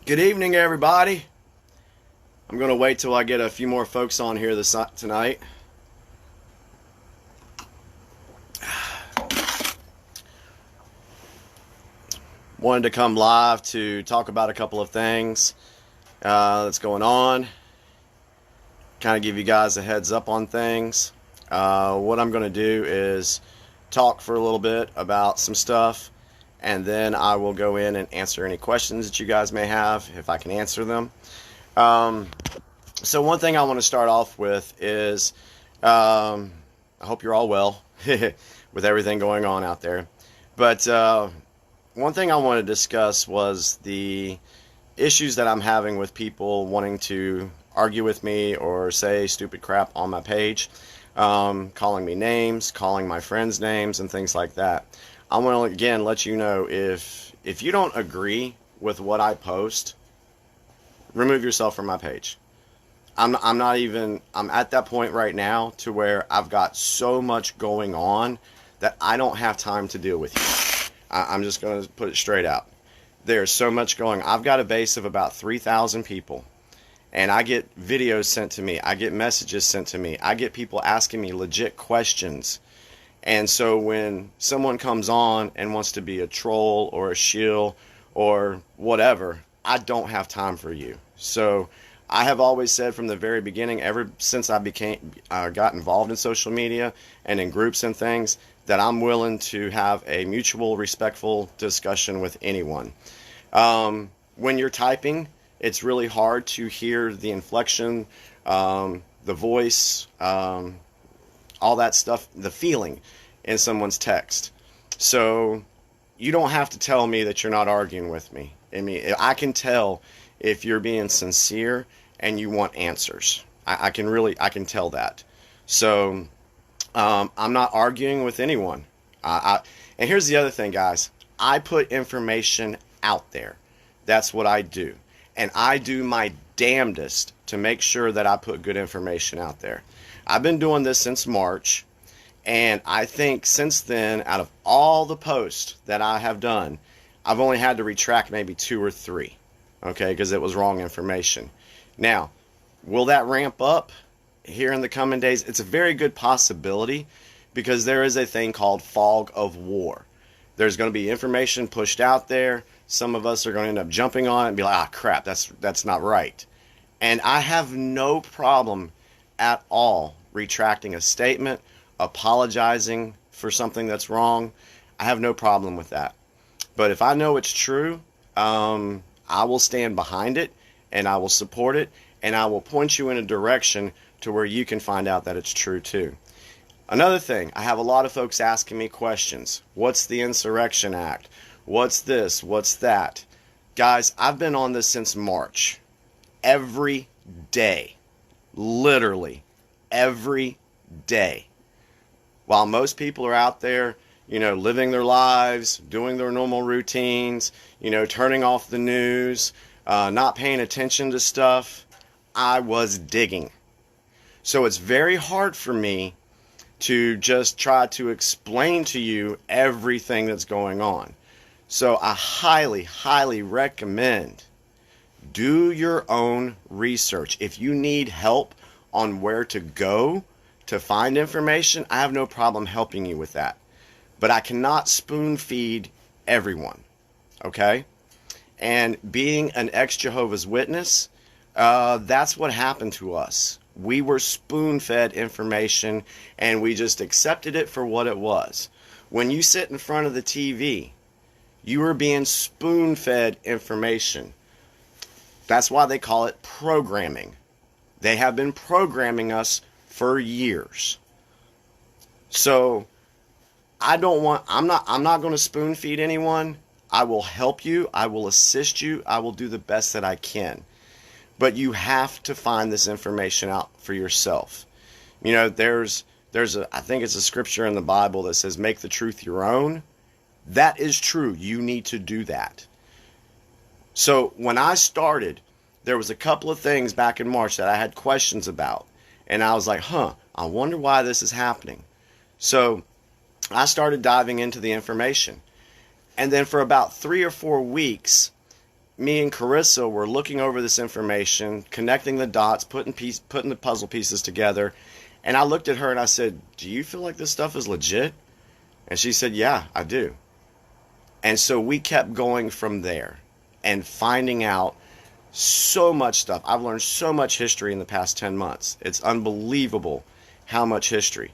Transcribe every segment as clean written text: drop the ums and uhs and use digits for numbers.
Good evening, everybody. I'm going to wait till I get a few more folks on here tonight. Wanted to come live to talk about a couple of things that's going on. Kind of give you guys a heads up on things. What I'm going to do is talk for a little bit about some stuff, and then I will go in and answer any questions that you guys may have, if I can answer them. So one thing I want to start off with is I hope you're all well with everything going on out there. But one thing I want to discuss was the issues that I'm having with people wanting to argue with me or say stupid crap on my page, calling me names, calling my friends names, and things like that. I want to again let you know, if you don't agree with what I post, remove yourself from my page. I'm at that point right now to where I've got so much going on that I don't have time to deal with you. I'm just going to put it straight out. There's so much going. I've got a base of about 3,000 people, and I get videos sent to me. I get messages sent to me. I get people asking me legit questions. And so when someone comes on and wants to be a troll or a shill or whatever, I don't have time for you. So I have always said from the very beginning, ever since I got involved in social media and in groups and things, that I'm willing to have a mutual, respectful discussion with anyone. When you're typing, it's really hard to hear the inflection, the voice, all that stuff, the feeling in someone's text. So you don't have to tell me that you're not arguing with me. I mean, I can tell if you're being sincere and you want answers. I can tell that. So I'm not arguing with anyone. And here's the other thing, guys. I put information out there. That's what I do. And I do my damnedest to make sure that I put good information out there. I've been doing this since March, and I think since then, out of all the posts that I have done, I've only had to retract maybe 2 or 3, okay, because it was wrong information. Now, will that ramp up here in the coming days? It's a very good possibility, because there is a thing called fog of war. There's going to be information pushed out there. Some of us are going to end up jumping on it and be like, ah, crap, that's not right. And I have no problem at all retracting a statement, apologizing for something that's wrong. I have no problem with that. But if I know it's true, I will stand behind it, and I will support it, and I will point you in a direction to where you can find out that it's true too. Another thing, I have a lot of folks asking me questions. What's the Insurrection Act? What's this? What's that? Guys, I've been on this since March. Every day. Literally every day. While most people are out there, living their lives, doing their normal routines, turning off the news, not paying attention to stuff, I was digging. So it's very hard for me to just try to explain to you everything that's going on. So I highly, highly recommend do your own research. If you need help on where to go to find information, I have no problem helping you with that. But I cannot spoon feed everyone, okay? And being an ex-Jehovah's Witness, that's what happened to us. We were spoon-fed information, and we just accepted it for what it was. When you sit in front of the TV, you are being spoon-fed information. That's why they call it programming. They have been programming us for years. So I'm not going to spoon feed anyone. I will help you. I will assist you. I will do the best that I can. But you have to find this information out for yourself. There's I think it's a scripture in the Bible that says, make the truth your own. That is true. You need to do that. So when I started, there was a couple of things back in March that I had questions about. And I was like, I wonder why this is happening. So I started diving into the information. And then for about 3 or 4 weeks, me and Carissa were looking over this information, connecting the dots, putting the puzzle pieces together. And I looked at her and I said, "Do you feel like this stuff is legit?" And she said, "Yeah, I do." And so we kept going from there and finding out so much stuff. I've learned so much history in the past 10 months. It's unbelievable how much history.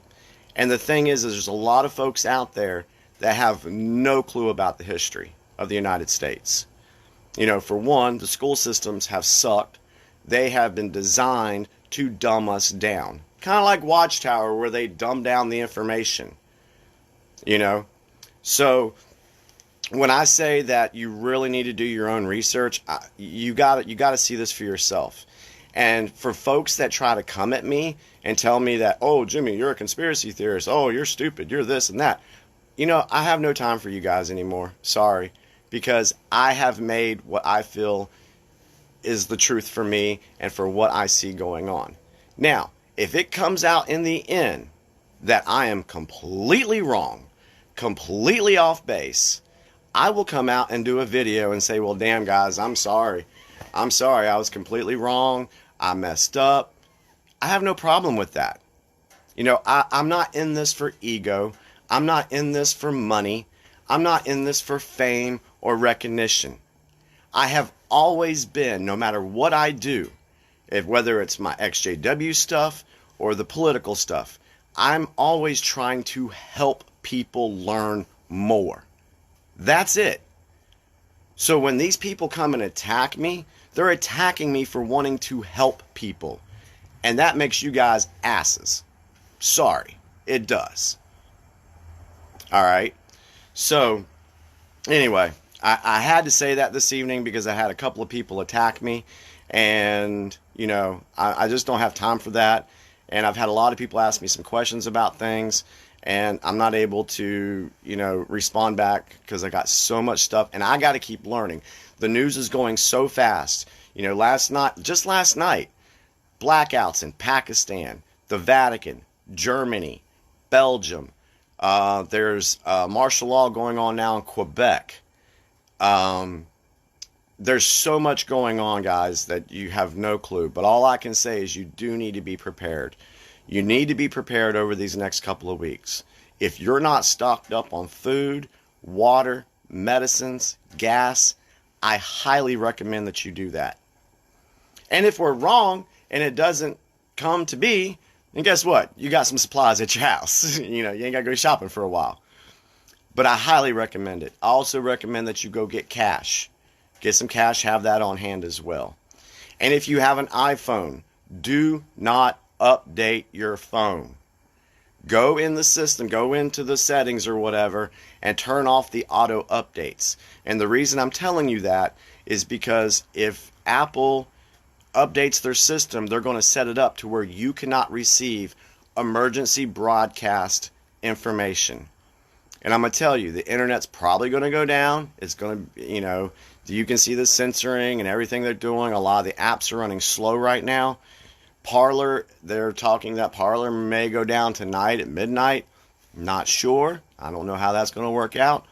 And the thing is there's a lot of folks out there that have no clue about the history of the United States. You know, for one, the school systems have sucked. They have been designed to dumb us down. Kind of like Watchtower, where they dumb down the information. You know? So when I say that you really need to do your own research, you got to see this for yourself. And for folks that try to come at me and tell me that, "Oh, Jimmy, you're a conspiracy theorist. Oh, you're stupid. You're this and that." You know, I have no time for you guys anymore. Sorry. Because I have made what I feel is the truth for me and for what I see going on. Now, if it comes out in the end that I am completely wrong, completely off base, I will come out and do a video and say, "Well, damn, guys, I'm sorry. I'm sorry. I was completely wrong. I messed up." I have no problem with that. You know, I'm not in this for ego. I'm not in this for money. I'm not in this for fame or recognition. I have always been, no matter what I do, whether it's my XJW stuff or the political stuff, I'm always trying to help people learn more. That's it. So when these people come and attack me, they're attacking me for wanting to help people. And that makes you guys asses. Sorry, it does. All right. So anyway, I had to say that this evening because I had a couple of people attack me. And, you know, I just don't have time for that. And I've had a lot of people ask me some questions about things. And I'm not able to, you know, respond back because I got so much stuff. And I got to keep learning. The news is going so fast. You know, just last night, blackouts in Pakistan, the Vatican, Germany, Belgium. There's martial law going on now in Quebec. There's so much going on, guys, that you have no clue. But all I can say is you do need to be prepared. You need to be prepared over these next couple of weeks. If you're not stocked up on food, water, medicines, gas, I highly recommend that you do that. And if we're wrong and it doesn't come to be, then guess what? You got some supplies at your house. You know, you ain't got to go shopping for a while. But I highly recommend it. I also recommend that you go get cash. Get some cash, have that on hand as well. And if you have an iPhone, do not update your phone. Go in the system, go into the settings or whatever, and turn off the auto updates. And the reason I'm telling you that is because if Apple updates their system, they're going to set it up to where you cannot receive emergency broadcast information. And I'm going to tell you, the internet's probably going to go down. It's going to, you know, you can see the censoring and everything they're doing. A lot of the apps are running slow right now. Parler, they're talking that Parler may go down tonight at midnight. Not sure. I don't know how that's going to work out.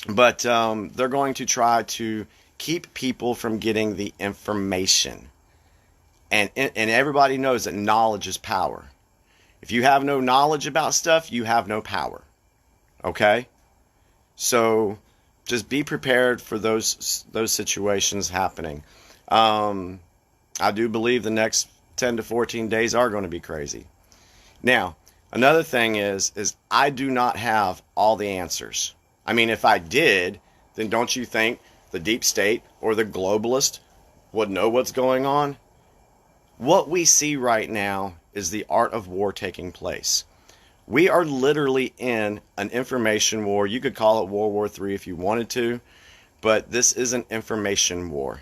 But they're going to try to keep people from getting the information. And everybody knows that knowledge is power. If you have no knowledge about stuff, you have no power. Okay? So just be prepared for those situations happening. I do believe the next 10 to 14 days are going to be crazy. Now, another thing is I do not have all the answers. I mean, if I did, then don't you think the deep state or the globalist would know what's going on? What we see right now is the art of war taking place. We are literally in an information war. You could call it World War III if you wanted to, but this is an information war.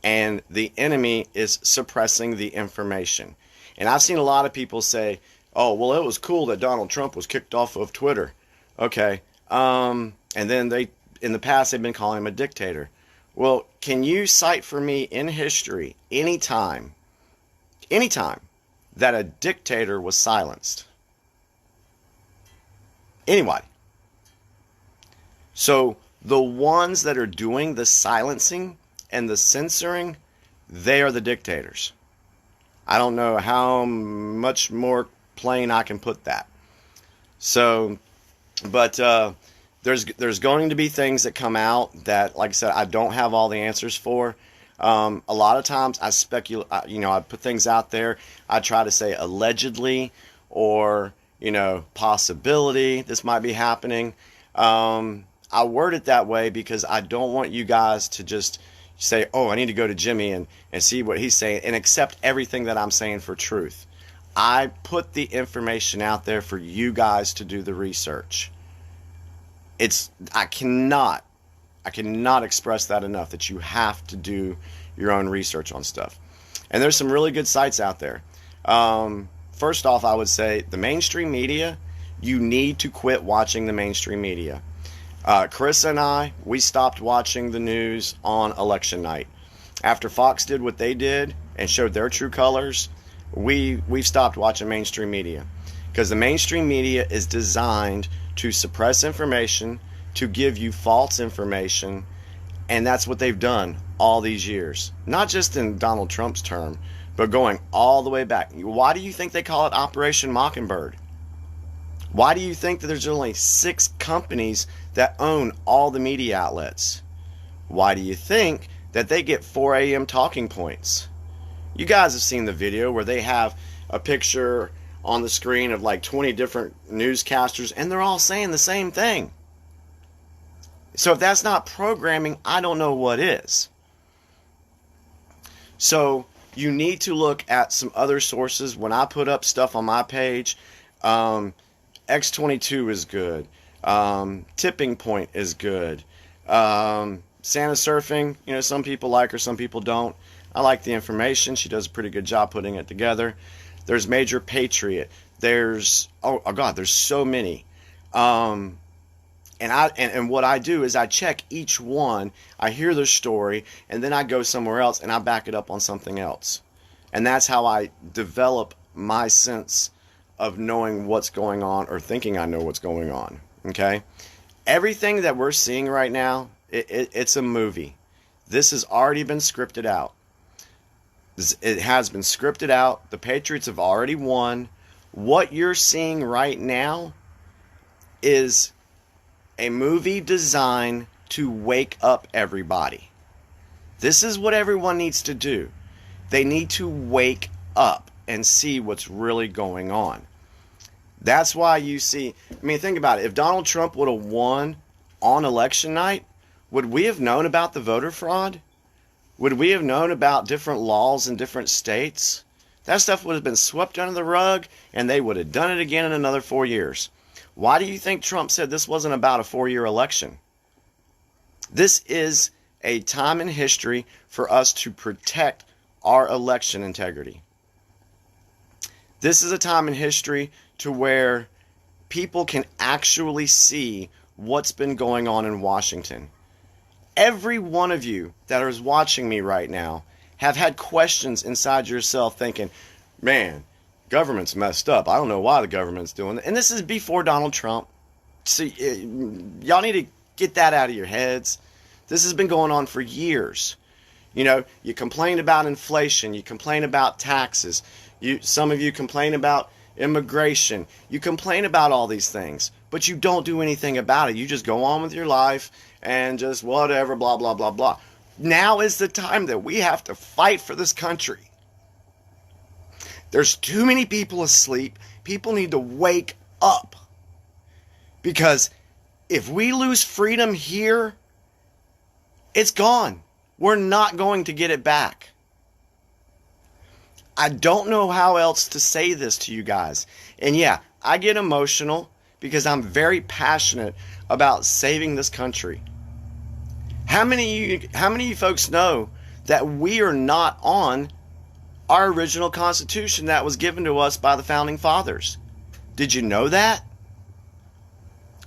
And the enemy is suppressing the information. And I've seen a lot of people say, "Oh, well, it was cool that Donald Trump was kicked off of Twitter." Okay. And then in the past, they've been calling him a dictator. Well, can you cite for me in history anytime that a dictator was silenced? Anybody. So The ones that are doing the silencing and the censoring, they are the dictators. I don't know how much more plain I can put that. So, but there's going to be things that come out that, like I said, I don't have all the answers for. A lot of times I speculate, I put things out there. I try to say allegedly or, possibility this might be happening. I word it that way because I don't want you guys to just say, oh, I need to go to Jimmy and see what he's saying and accept everything that I'm saying for truth. I put the information out there for you guys to do the research. I cannot express that enough, that you have to do your own research on stuff. And there's some really good sites out there. First off, I would say the mainstream media, you need to quit watching the mainstream media. Chris and I, we stopped watching the news on election night. After Fox did what they did and showed their true colors, we've stopped watching mainstream media, because the mainstream media is designed to suppress information, to give you false information, and that's what they've done all these years. Not just in Donald Trump's term, but going all the way back. Why do you think they call it Operation Mockingbird? Why do you think that there's only 6 companies that own all the media outlets? Why do you think that they get 4 a.m. talking points? You guys have seen the video where they have a picture on the screen of like 20 different newscasters, and they're all saying the same thing. So if that's not programming, I don't know what is. So you need to look at some other sources. When I put up stuff on my page, X22 is good. Tipping Point is good. Santa Surfing, some people like her, some people don't. I like the information. She does a pretty good job putting it together. There's Major Patriot. There's oh God, there's so many. And what I do is I check each one. I hear their story, and then I go somewhere else and I back it up on something else. And that's how I develop my sense of knowing what's going on, or thinking I know what's going on. Okay? Everything that we're seeing right now, it's a movie. This has already been scripted out. It has been scripted out. The Patriots have already won. What you're seeing right now is a movie designed to wake up everybody. This is what everyone needs to do. They need to wake up and see what's really going on. That's why you see, think about it. If Donald Trump would have won on election night, would we have known about the voter fraud? Would we have known about different laws in different states? That stuff would have been swept under the rug, and they would have done it again in another 4 years. Why do you think Trump said this wasn't about a 4-year election? This is a time in history for us to protect our election integrity. This is a time in history to where people can actually see what's been going on in Washington. Every one of you that is watching me right now have had questions inside yourself thinking, man, government's messed up. I don't know why the government's doing it. And this is before Donald Trump. So y'all need to get that out of your heads. This has been going on for years. You complain about inflation. You complain about taxes. Some of you complain about immigration. You complain about all these things, but you don't do anything about it. You just go on with your life and just whatever, blah, blah, blah, blah. Now is the time that we have to fight for this country. There's too many people asleep. People need to wake up. Because if we lose freedom here, it's gone. We're not going to get it back. I don't know how else to say this to you guys. And yeah, I get emotional because I'm very passionate about saving this country. How many of you folks know that we are not on our original Constitution that was given to us by the Founding Fathers? Did you know that?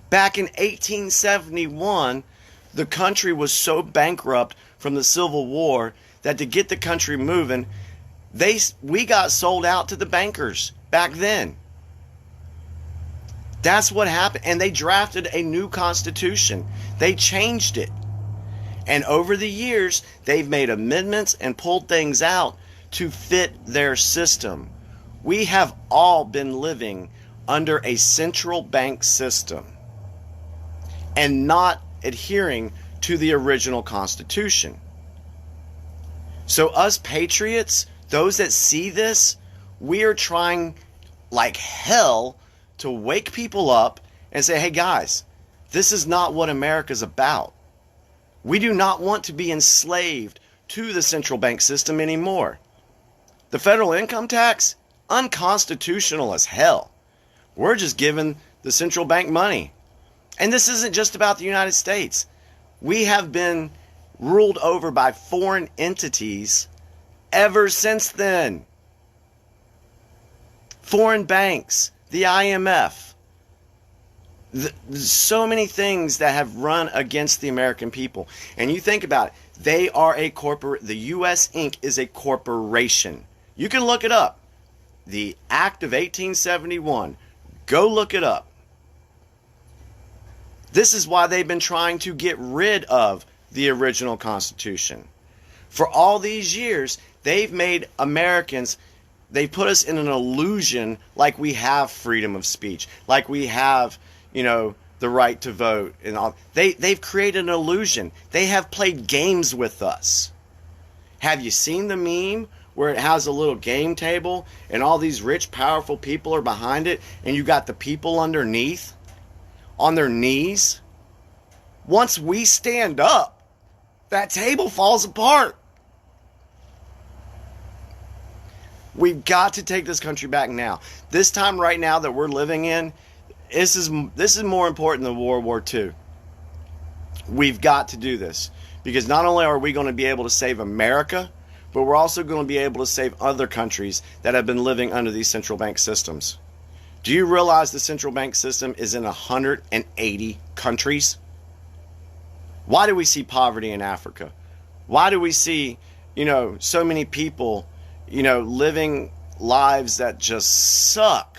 Back in 1871, the country was so bankrupt from the Civil War that to get the country moving, we got sold out to the bankers back then. That's what happened. And they drafted a new constitution. They changed it. And over the years, they've made amendments and pulled things out to fit their system. We have all been living under a central bank system and not adhering to the original Constitution. So us patriots, those that see this, we are trying like hell to wake people up and say, hey guys, this is not what America's about. We do not want to be enslaved to the central bank system anymore. The federal income tax, unconstitutional as hell. We're just giving the central bank money. And this isn't just about the United States. We have been ruled over by foreign entities ever since then. Foreign banks, the IMF. So many things that have run against the American people. And you think about it, they are a the U.S. Inc. is a corporation. You can look it up. The Act of 1871. Go look it up. This is why they've been trying to get rid of the original Constitution. For all these years, they've made Americans, they put us in an illusion like we have freedom of speech, like we have, the right to vote and all. They've created an illusion. They have played games with us. Have you seen the meme where it has a little game table and all these rich, powerful people are behind it and you got the people underneath on their knees? Once we stand up, that table falls apart. We've got to take this country back now. This time right now that we're living in, this is more important than World War II. We've got to do this because not only are we going to be able to save America, but we're also going to be able to save other countries that have been living under these central bank systems. Do you realize the central bank system is in 180 countries? Why do we see poverty in Africa? Why do we see, so many people, living lives that just suck?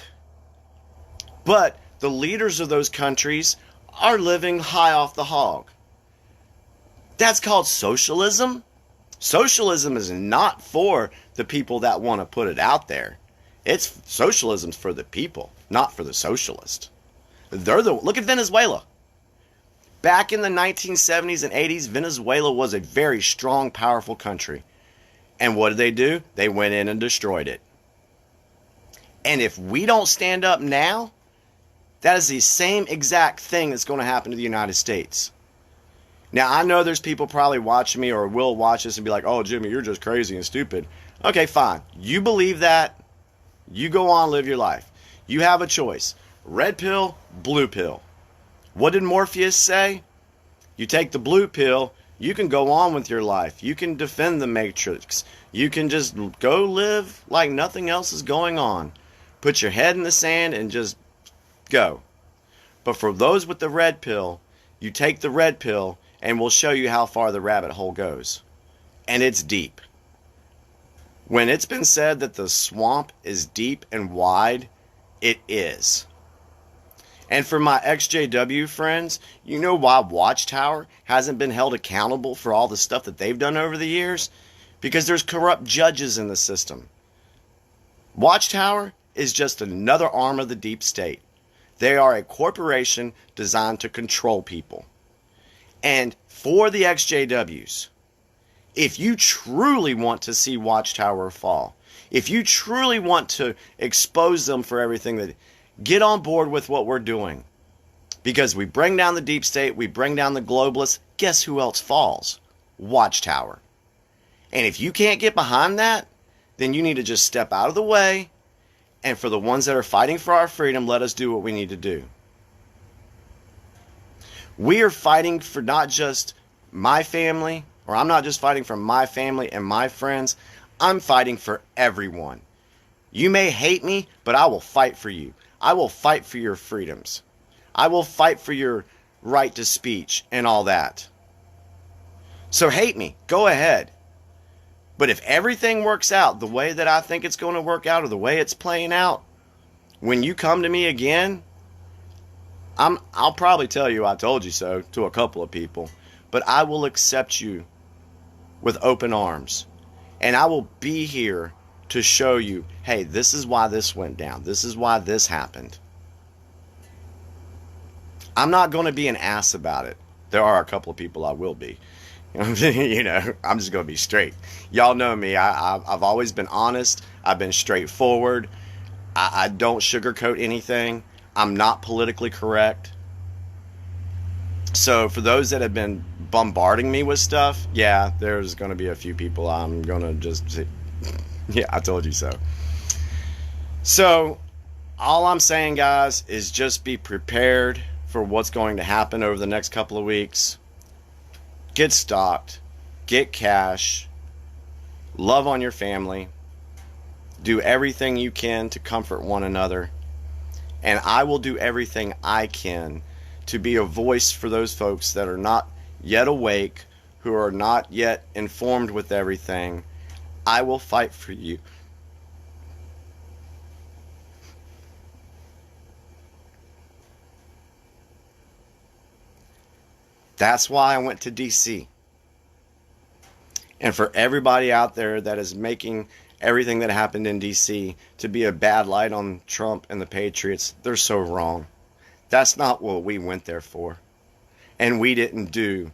But the leaders of those countries are living high off the hog. That's called socialism. Socialism is not for the people that want to put it out there. Socialism's for the people, not for the socialist. Look at Venezuela. Back in the 1970s and 80s, Venezuela was a very strong, powerful country. And what did they do? They went in and destroyed it. And if we don't stand up now, that is the same exact thing that's going to happen to the United States. Now, I know there's people probably watching me or will watch this and be like, oh, Jimmy, you're just crazy and stupid. Okay, fine. You believe that. You go on, live your life. You have a choice. Red pill, blue pill. What did Morpheus say? You take the blue pill, you can go on with your life. You can defend the Matrix. You can just go live like nothing else is going on. Put your head in the sand and just go. But for those with the red pill, you take the red pill and we'll show you how far the rabbit hole goes. And it's deep. When it's been said that the swamp is deep and wide, it is. And for my XJW friends, you know why Watchtower hasn't been held accountable for all the stuff that they've done over the years? Because there's corrupt judges in the system. Watchtower is just another arm of the deep state. They are a corporation designed to control people. And for the XJWs, if you truly want to see Watchtower fall, if you truly want to expose them for everything, get on board with what we're doing. Because we bring down the deep state, we bring down the globalists, guess who else falls? Watchtower. And if you can't get behind that, then you need to just step out of the way. And for the ones that are fighting for our freedom, let us do what we need to do. We are fighting for not just my family, or I'm not just fighting for my family and my friends. I'm fighting for everyone. You may hate me, but I will fight for you. I will fight for your freedoms. I will fight for your right to speech and all that. So hate me. Go ahead. But if everything works out the way that I think it's going to work out or the way it's playing out, when you come to me again, I'll probably tell you I told you so to a couple of people, but I will accept you with open arms. And I will be here to show you, hey, this is why this went down. This is why this happened. I'm not going to be an ass about it. There are a couple of people I will be. You know, I'm just going to be straight. Y'all know me. I've always been honest. I've been straightforward. I don't sugarcoat anything. I'm not politically correct. So for those that have been bombarding me with stuff, yeah, there's going to be a few people I'm going to just say, yeah, I told you so. So all I'm saying, guys, is just be prepared for what's going to happen over the next couple of weeks. Get stocked, get cash, love on your family, do everything you can to comfort one another, and I will do everything I can to be a voice for those folks that are not yet awake, who are not yet informed with everything. I will fight for you. That's why I went to DC. And for everybody out there that is making everything that happened in DC to be a bad light on Trump and the Patriots, they're so wrong. That's not what we went there for. And we didn't do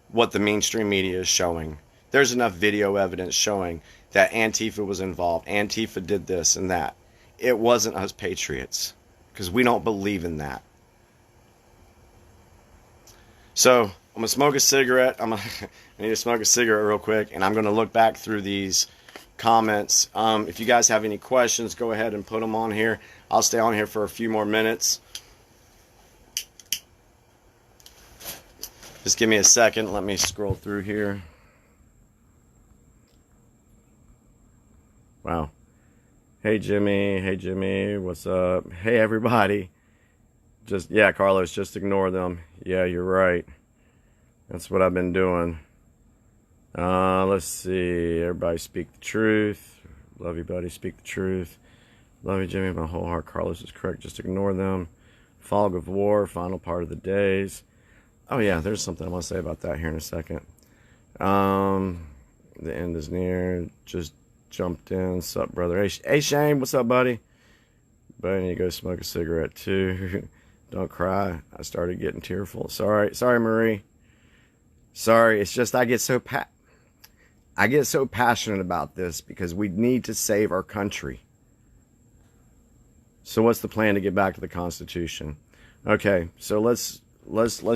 what the mainstream media is showing. There's enough video evidence showing that Antifa was involved. Antifa did this and that. It wasn't us patriots, because we don't believe in that. So I'm gonna smoke a cigarette. I need to smoke a cigarette real quick, and I'm gonna look back through these comments. If you guys have any questions, go ahead and put them on here. I'll stay on here for a few more minutes. Just give me a second. Let me scroll through here. Wow. Hey Jimmy. Hey Jimmy. What's up? Hey everybody. Yeah, Carlos, just ignore them. Yeah, you're right. That's what I've been doing. Let's see. Everybody speak the truth. Love you, buddy. Speak the truth. Love you, Jimmy. My whole heart. Carlos is correct. Just ignore them. Fog of war. Final part of the days. Oh, yeah. There's something I want to say about that here in a second. The end is near. Just jumped in. What's up, brother? Hey, Shane. What's up, buddy? But I need to go smoke a cigarette, too. Don't cry. I started getting tearful. Sorry, Marie. Sorry. It's just I get so passionate about this because we need to save our country. So what's the plan to get back to the Constitution? Okay, so let's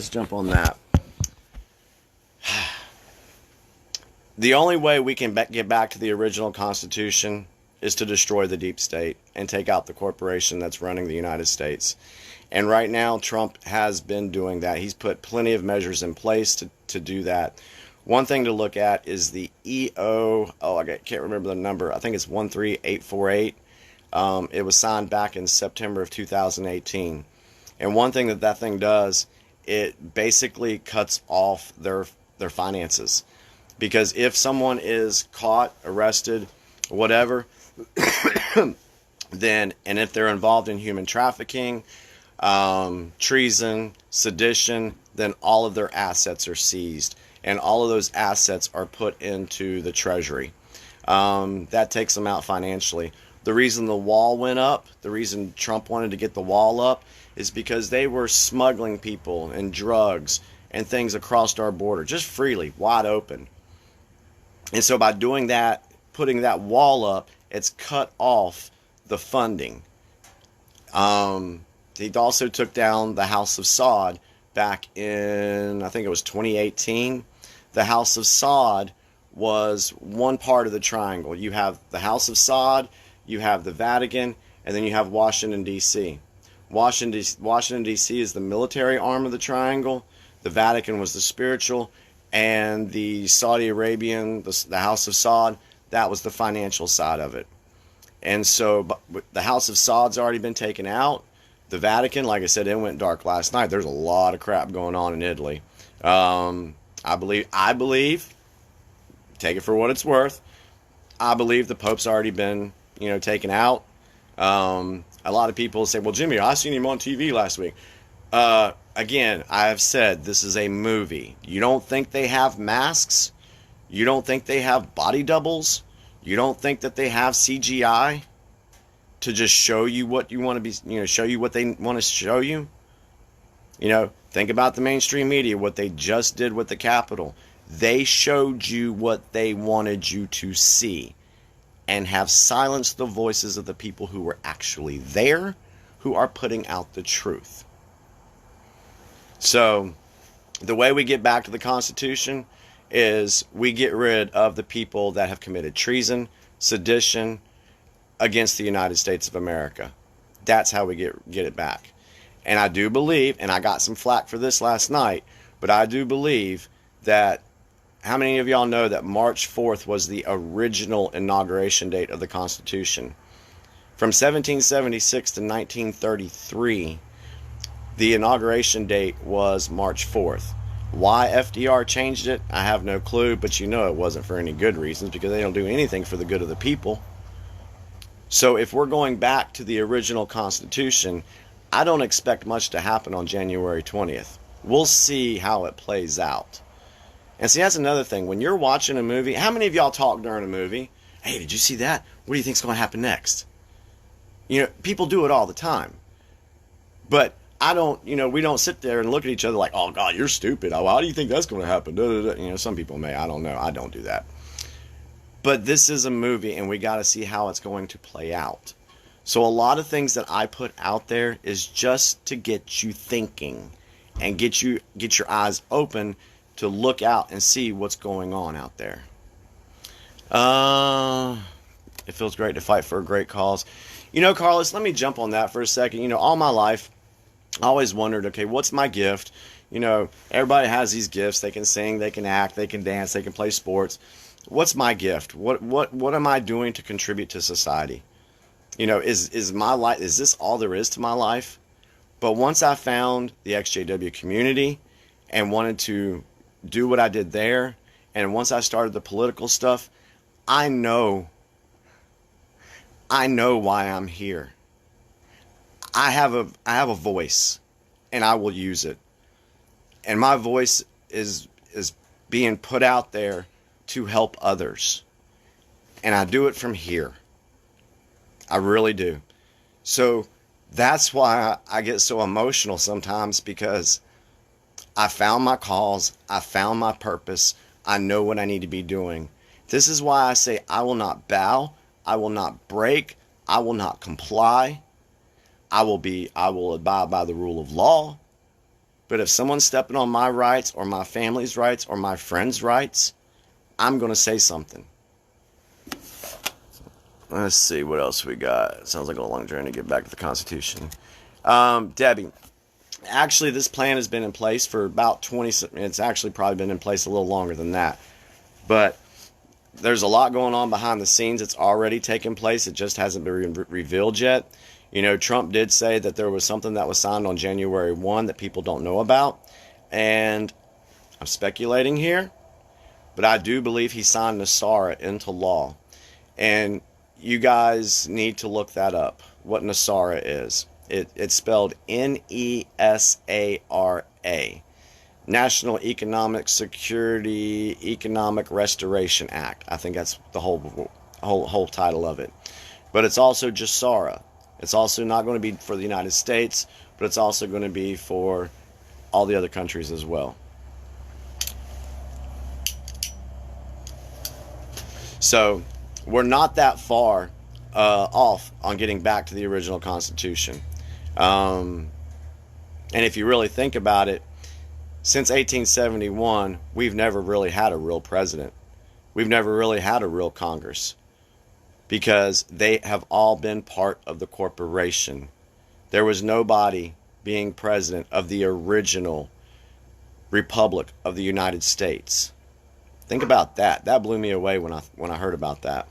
jump on that. The only way we can get back to the original Constitution is to destroy the deep state and take out the corporation that's running the United States. And right now, Trump has been doing that. He's put plenty of measures in place to do that. One thing to look at is the I can't remember the number. I think it's 13848. It was signed back in September of 2018. And one thing that thing does, it basically cuts off their finances. Because if someone is caught, arrested, whatever, then, and if they're involved in human trafficking, treason, sedition, then all of their assets are seized. And all of those assets are put into the Treasury. That takes them out financially. The reason the wall went up, the reason Trump wanted to get the wall up, is because they were smuggling people and drugs and things across our border, just freely, wide open. And so by doing that, putting that wall up, it's cut off the funding. He also took down the House of Saud back in, I think it was 2018. The House of Saud was one part of the triangle. You have the House of Saud, you have the Vatican, and then you have Washington, D.C. Washington, D.C. is the military arm of the triangle. The Vatican was the spiritual, and the Saudi Arabian, the House of Saud, that was the financial side of it. And so the House of Saud's already been taken out. The Vatican, like I said, it went dark last night. There's a lot of crap going on in Italy. I believe, take it for what it's worth, I believe the Pope's already been, taken out. A lot of people say, well, Jimmy, I seen him on TV last week. Again, I've said this is a movie. You don't think they have masks? You don't think they have body doubles? You don't think that they have CGI to just show you what you want to be, show you what they want to show you? Think about the mainstream media, what they just did with the Capitol. They showed you what they wanted you to see and have silenced the voices of the people who were actually there, who are putting out the truth. So, the way we get back to the Constitution is we get rid of the people that have committed treason, sedition against the United States of America. That's how we get it back. And I do believe, and I got some flack for this last night, but I do believe that, how many of y'all know that March 4th was the original inauguration date of the Constitution? From 1776 to 1933, the inauguration date was March 4th. Why FDR changed it, I have no clue, but it wasn't for any good reasons, because they don't do anything for the good of the people. So if we're going back to the original Constitution, I don't expect much to happen on January 20th. We'll see how it plays out. And see, that's another thing. When you're watching a movie, how many of y'all talk during a movie? Hey, did you see that? What do you think's going to happen next? People do it all the time. But we don't sit there and look at each other like, oh, God, you're stupid. Oh, how do you think that's going to happen? Da, da, da. Some people may. I don't know. I don't do that. But this is a movie, and we got to see how it's going to play out. So a lot of things that I put out there is just to get you thinking and get your eyes open to look out and see what's going on out there. It feels great to fight for a great cause. Carlos, let me jump on that for a second. All my life, I always wondered, okay, what's my gift? Everybody has these gifts. They can sing, they can act, they can dance, they can play sports. What's my gift? What am I doing to contribute to society? Is my life, is this all there is to my life? But once I found the XJW community and wanted to do what I did there, and once I started the political stuff, I know why I'm here. I have a voice, and I will use it. And my voice is being put out there to help others. And I do it from here. I really do. So that's why I get so emotional sometimes, because I found my cause. I found my purpose. I know what I need to be doing. This is why I say I will not bow. I will not break. I will not comply. I will abide by the rule of law. But if someone's stepping on my rights or my family's rights or my friends' rights, I'm going to say something. Let's see what else we got. It sounds like a long journey to get back to the Constitution. Debbie, actually this plan has been in place for about 20, it's actually probably been in place a little longer than that. But there's a lot going on behind the scenes. It's already taken place. It just hasn't been revealed yet. Trump did say that there was something that was signed on January 1 that people don't know about. And I'm speculating here, but I do believe he signed NESARA into law. And you guys need to look that up, what NESARA is. It's spelled N-E-S-A-R-A. National Economic Security Economic Restoration Act. I think that's the whole title of it. But it's also GESARA. It's also not going to be for the United States, but it's also going to be for all the other countries as well. So we're not that far off on getting back to the original Constitution. And if you really think about it, since 1871, we've never really had a real president. We've never really had a real Congress, because they have all been part of the corporation. There was nobody being president of the original Republic of the United States. Think about that. That blew me away when I heard about that.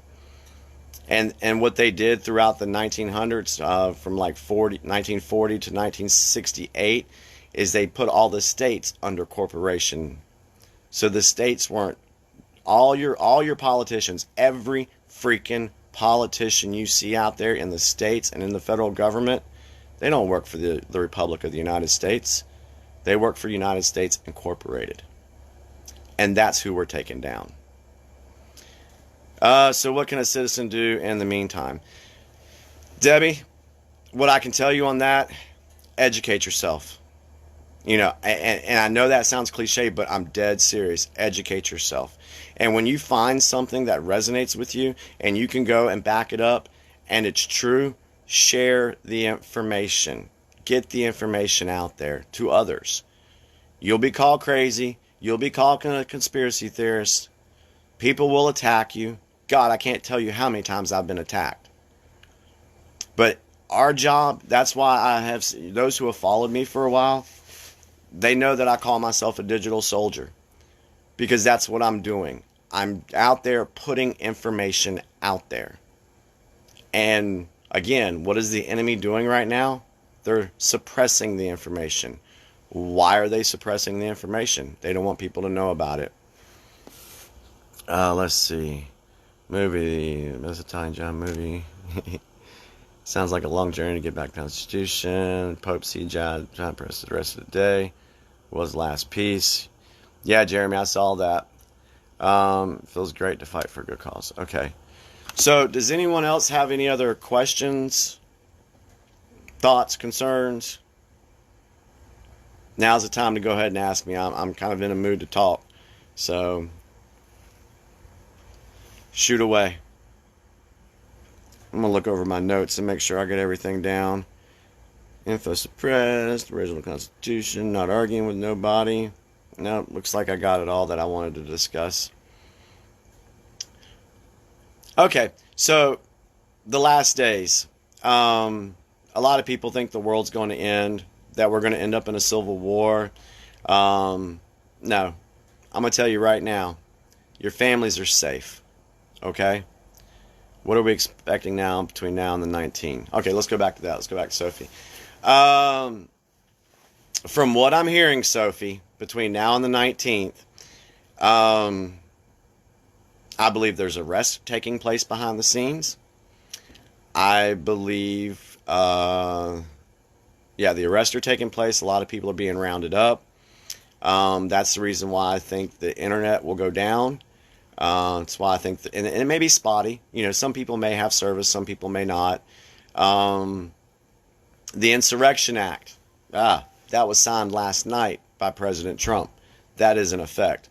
And what they did throughout the 1900s, from like 1940 to 1968, is they put all the states under corporation. So the states weren't, all your politicians, every freaking politician you see out there in the states and in the federal government, They don't work for the Republic of the United States. They work for United States Incorporated. And that's who we're taking down. So what can a citizen do in the meantime? Debbie, what I can tell you on that, educate yourself. And I know that sounds cliche, but I'm dead serious. Educate yourself. And when you find something that resonates with you and you can go and back it up and it's true, share the information. Get the information out there to others. You'll be called crazy. You'll be called a conspiracy theorist. People will attack you. God, I can't tell you how many times I've been attacked. But our job, that's why I have those who have followed me for a while, they know that I call myself a digital soldier because that's what I'm doing. I'm out there putting information out there. And again, what is the enemy doing right now? They're suppressing the information. Why are they suppressing the information? They don't want people to know about it. Let's see. Movie, Miss Italian John movie. Sounds like a long journey to get back to the Constitution. Pope see John Press the rest of the day. Was last piece. Yeah, Jeremy, I saw that. Feels great to fight for a good cause. Okay. So, does anyone else have any other questions, thoughts, concerns? Now's the time to go ahead and ask me. I'm kind of in a mood to talk. So, shoot away. I'm going to look over my notes and make sure I get everything down. Info suppressed, original Constitution, not arguing with nobody. No, looks like I got it all that I wanted to discuss. Okay, so the last days. A lot of people think the world's going to end, that we're going to end up in a civil war. No, I'm going to tell you right now, your families are safe. Okay? What are we expecting now between now and the 19th? Okay, let's go back to that. Let's go back to Sophie. From what I'm hearing, Sophie, between now and the 19th, I believe there's arrests taking place behind the scenes. I believe, the arrests are taking place. A lot of people are being rounded up. That's the reason why I think the internet will go down. That's why I think, and it may be spotty. Some people may have service, some people may not. The Insurrection Act, that was signed last night by President Trump. That is in effect.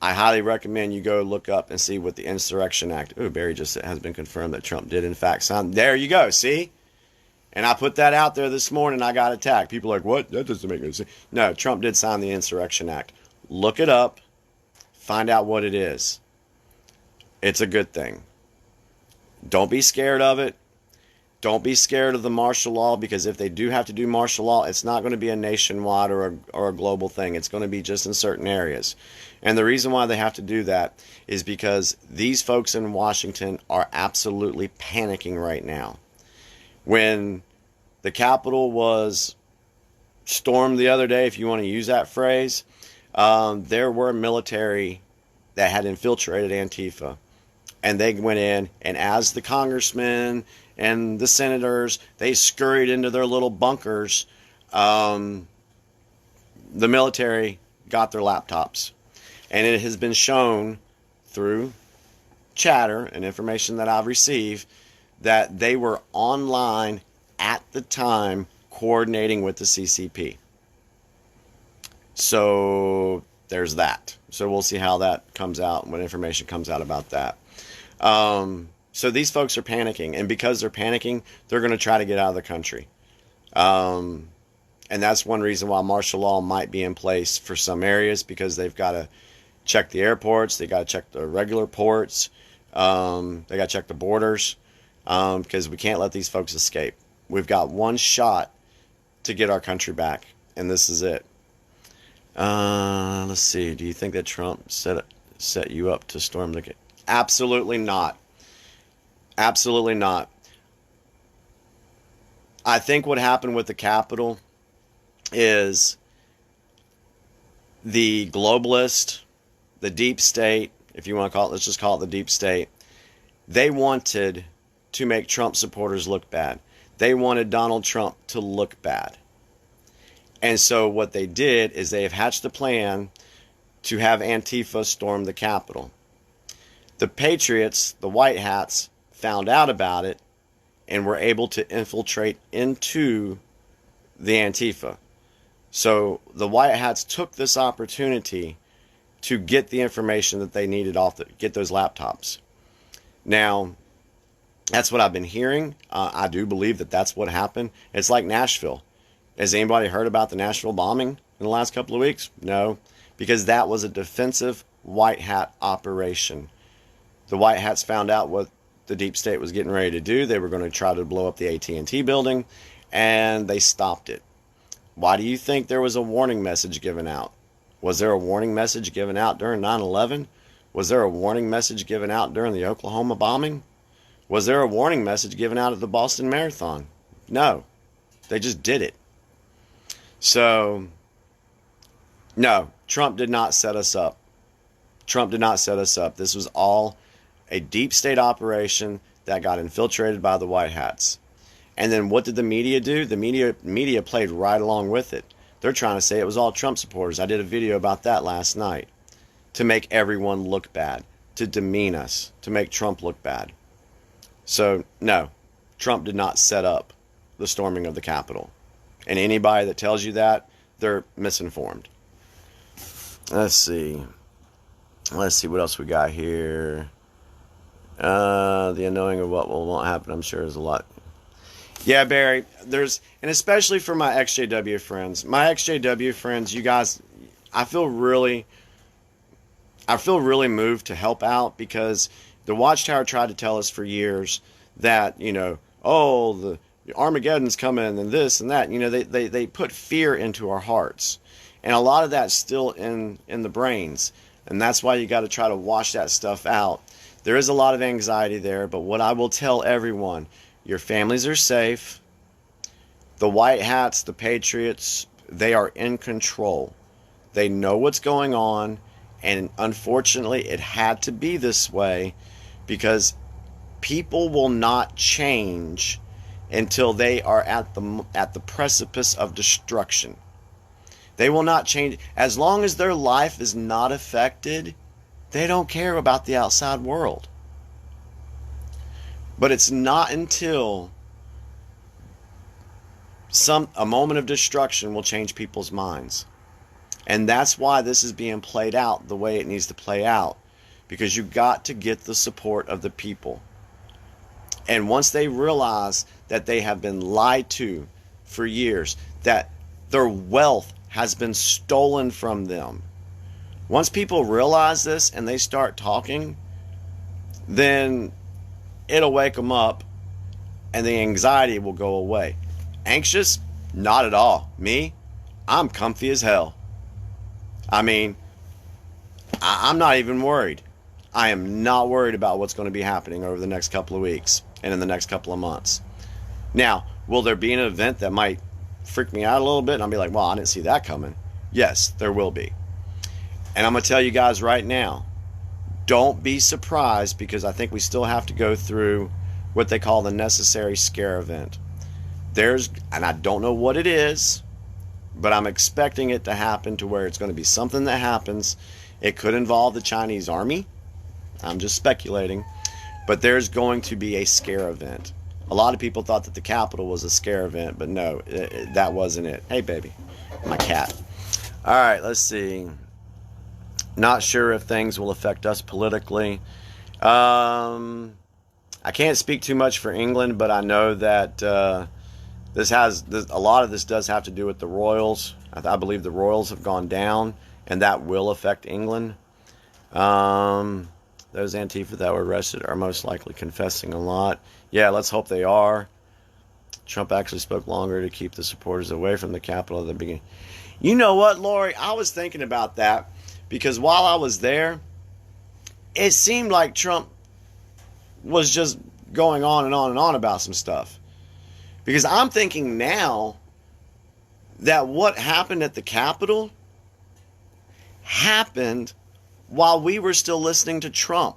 I highly recommend you go look up and see what the Insurrection Act. Oh, Barry just has been confirmed that Trump did in fact sign. There you go. See? And I put that out there this morning. I got attacked. People are like, what? That doesn't make any sense. No, Trump did sign the Insurrection Act. Look it up. Find out what it is. It's a good thing. Don't be scared of it. Don't be scared of the martial law, because if they do have to do martial law, it's not going to be a nationwide or a global thing. It's going to be just in certain areas. And the reason why they have to do that is because these folks in Washington are absolutely panicking right now. When the Capitol was stormed the other day, if you want to use that phrase, there were military that had infiltrated Antifa. And they went in, and as the congressmen and the senators, they scurried into their little bunkers, the military got their laptops. And it has been shown through chatter and information that I've received that they were online at the time coordinating with the CCP. So there's that. So we'll see how that comes out, what information comes out about that. So these folks are panicking, and because they're panicking, they're going to try to get out of the country. And that's one reason why martial law might be in place for some areas, because they've got to check the airports, they got to check the regular ports, they got to check the borders, because we can't let these folks escape. We've got one shot to get our country back, and this is it. Let's see. Do you think that Trump set you up to storm the... Absolutely not. Absolutely not. I think what happened with the Capitol is the globalist, the deep state, if you want to call it, let's just call it the deep state, they wanted to make Trump supporters look bad. They wanted Donald Trump to look bad. And so what they did is they have hatched a plan to have Antifa storm the Capitol. The Patriots, the White Hats, found out about it and were able to infiltrate into the Antifa. So the White Hats took this opportunity to get the information that they needed get those laptops. Now, that's what I've been hearing. I do believe that that's what happened. It's like Nashville. Has anybody heard about the Nashville bombing in the last couple of weeks? No, because that was a defensive White Hat operation. The White Hats found out what the deep state was getting ready to do. They were going to try to blow up the AT&T building, and they stopped it. Why do you think there was a warning message given out? Was there a warning message given out during 9/11? Was there a warning message given out during the Oklahoma bombing? Was there a warning message given out at the Boston Marathon? No. They just did it. So, no, Trump did not set us up. Trump did not set us up. This was all a deep state operation that got infiltrated by the White Hats. And then what did the media do? The media played right along with it. They're trying to say it was all Trump supporters. I did a video about that last night. To make everyone look bad. To demean us. To make Trump look bad. So, no. Trump did not set up the storming of the Capitol. And anybody that tells you that, they're misinformed. Let's see. Let's see what else we got here. The unknowing of what will won't happen, I'm sure, is a lot. Yeah, Barry, and especially for my XJW friends. My XJW friends, you guys, I feel really moved to help out, because the Watchtower tried to tell us for years that, oh, the Armageddon's coming and this and that. They put fear into our hearts. And a lot of that's still in the brains. And that's why you got to try to wash that stuff out. There is a lot of anxiety there, but what I will tell everyone, your families are safe. The White Hats, the Patriots, they are in control. They know what's going on, and unfortunately it had to be this way, because people will not change until they are at the precipice of destruction. They will not change. As long as their life is not affected, they don't care about the outside world. But it's not until a moment of destruction will change people's minds. And that's why this is being played out the way it needs to play out. Because you got to get the support of the people. And once they realize that they have been lied to for years, that their wealth has been stolen from them. Once people realize this and they start talking, then it'll wake them up and the anxiety will go away. Anxious? Not at all. Me? I'm comfy as hell. I mean, I'm not even worried. I am not worried about what's going to be happening over the next couple of weeks and in the next couple of months. Now, will there be an event that might freak me out a little bit and I'll be like, well, I didn't see that coming? Yes, there will be. And I'm going to tell you guys right now, don't be surprised, because I think we still have to go through what they call the necessary scare event. And I don't know what it is, but I'm expecting it to happen to where it's going to be something that happens. It could involve the Chinese army. I'm just speculating. But there's going to be a scare event. A lot of people thought that the Capitol was a scare event, but no, that wasn't it. Hey, baby. My cat. All right, let's see. Not sure if things will affect us politically. I can't speak too much for England, but I know that a lot of this does have to do with the royals. I believe the royals have gone down, and that will affect England. Those Antifa that were arrested are most likely confessing a lot. Yeah, let's hope they are. Trump actually spoke longer to keep the supporters away from the Capitol at the beginning. You know what, Lori? I was thinking about that, because while I was there, it seemed like Trump was just going on and on and on about some stuff. Because I'm thinking now that what happened at the Capitol happened while we were still listening to Trump.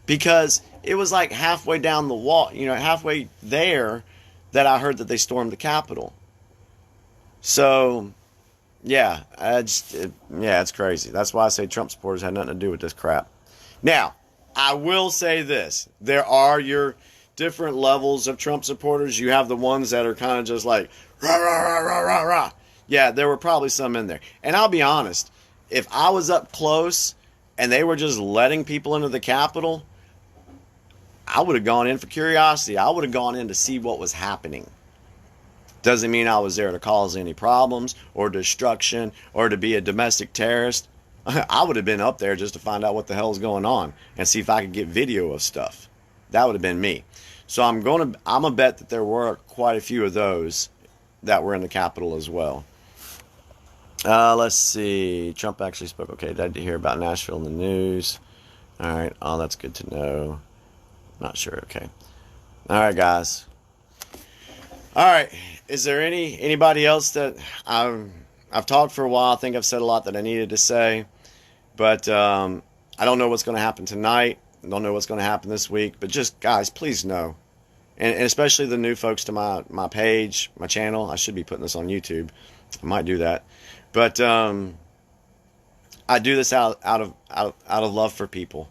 Because it was like halfway down the wall, halfway there, that I heard that they stormed the Capitol. So, yeah, it's crazy. That's why I say Trump supporters had nothing to do with this crap. Now, I will say this. There are your different levels of Trump supporters. You have the ones that are kind of just like, rah, rah, rah, rah, rah, rah. Yeah, there were probably some in there. And I'll be honest, if I was up close and they were just letting people into the Capitol, I would have gone in for curiosity. I would have gone in to see what was happening. Doesn't mean I was there to cause any problems or destruction or to be a domestic terrorist. I would have been up there just to find out what the hell is going on and see if I could get video of stuff. That would have been me. So I'm a bet that there were quite a few of those that were in the Capitol as well. Let's see. Trump actually spoke. Okay, did I hear about Nashville in the news? All right. Oh, that's good to know. Not sure. Okay. All right, guys. All right. Is there anybody else that I've talked for a while? I think I've said a lot that I needed to say, but I don't know what's going to happen tonight. I don't know what's going to happen this week. But just guys, please know, and especially the new folks to my page, my channel. I should be putting this on YouTube. I might do that, but I do this out of love for people.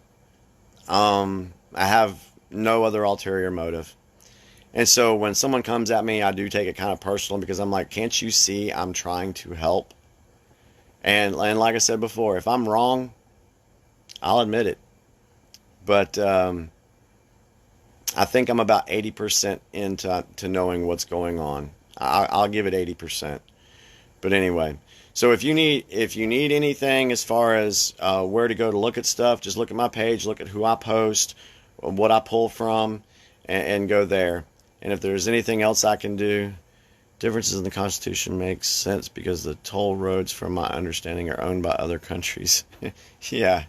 I have no other ulterior motive. And so when someone comes at me, I do take it kind of personal because I'm like, can't you see I'm trying to help? And like I said before, if I'm wrong, I'll admit it. But I think I'm about 80% into knowing what's going on. I'll give it 80%. But anyway, so if you need anything as far as where to go to look at stuff, just look at my page, look at who I post, what I pull from, and go there. And if there's anything else I can do, differences in the Constitution makes sense because the toll roads, from my understanding, are owned by other countries. Yeah,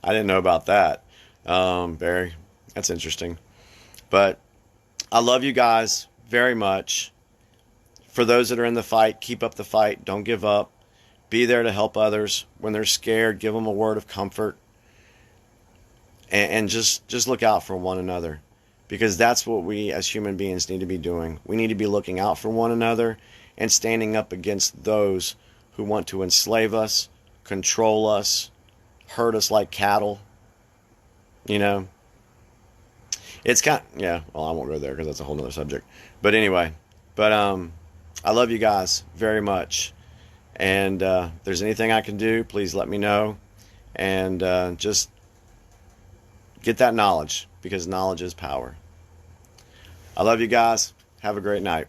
I didn't know about that, Barry. That's interesting. But I love you guys very much. For those that are in the fight, keep up the fight. Don't give up. Be there to help others. When they're scared, give them a word of comfort. And just look out for one another. Because that's what we as human beings need to be doing. We need to be looking out for one another and standing up against those who want to enslave us, control us, hurt us like cattle. It's yeah, well, I won't go there because that's a whole nother subject. But anyway, I love you guys very much. And if there's anything I can do, please let me know. And just get that knowledge, because knowledge is power. I love you guys. Have a great night.